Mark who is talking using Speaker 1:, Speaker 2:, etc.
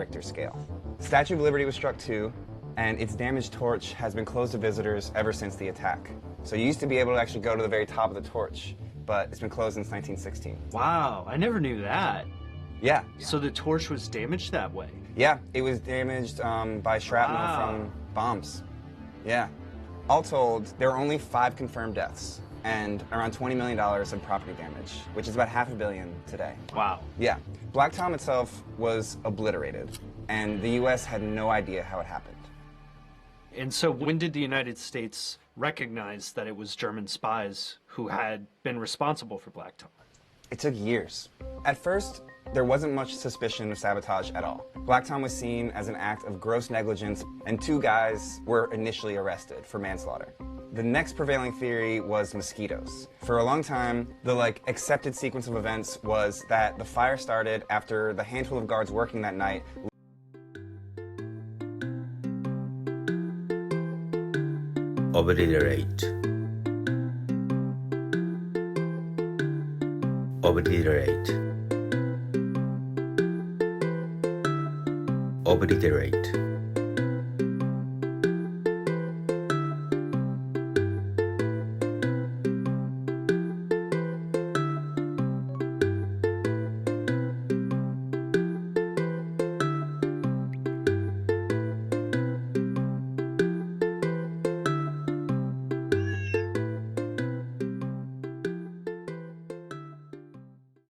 Speaker 1: Richter scale. The Statue of Liberty was struck too, and its damaged torch has been closed to visitors ever since the attack. So you used to be able to actually go to the very top of the torch, but it's been closed since 1916.
Speaker 2: Wow, I never knew that.
Speaker 1: Yeah.
Speaker 2: So the torch was damaged that way?
Speaker 1: Yeah, it was damaged by shrapnel from bombs. Yeah. All told, there were only 5 confirmed deaths and around $20 million in property damage, which is about $500 million today.
Speaker 2: Wow.
Speaker 1: Yeah. Black Tom itself was obliterated, and the U.S. had no idea how it happened.
Speaker 2: And so when did the United States recognize that it was German spies who had been responsible for Black Tom?
Speaker 1: It took years. At first, there wasn't much suspicion of sabotage at all. Black Tom was seen as an act of gross negligence, and 2 guys were initially arrested for manslaughter. The next prevailing theory was mosquitoes. For a long time, the accepted sequence of events was that the fire started after the handful of guards working that night
Speaker 3: Obliterate. Obliterate. Obliterate.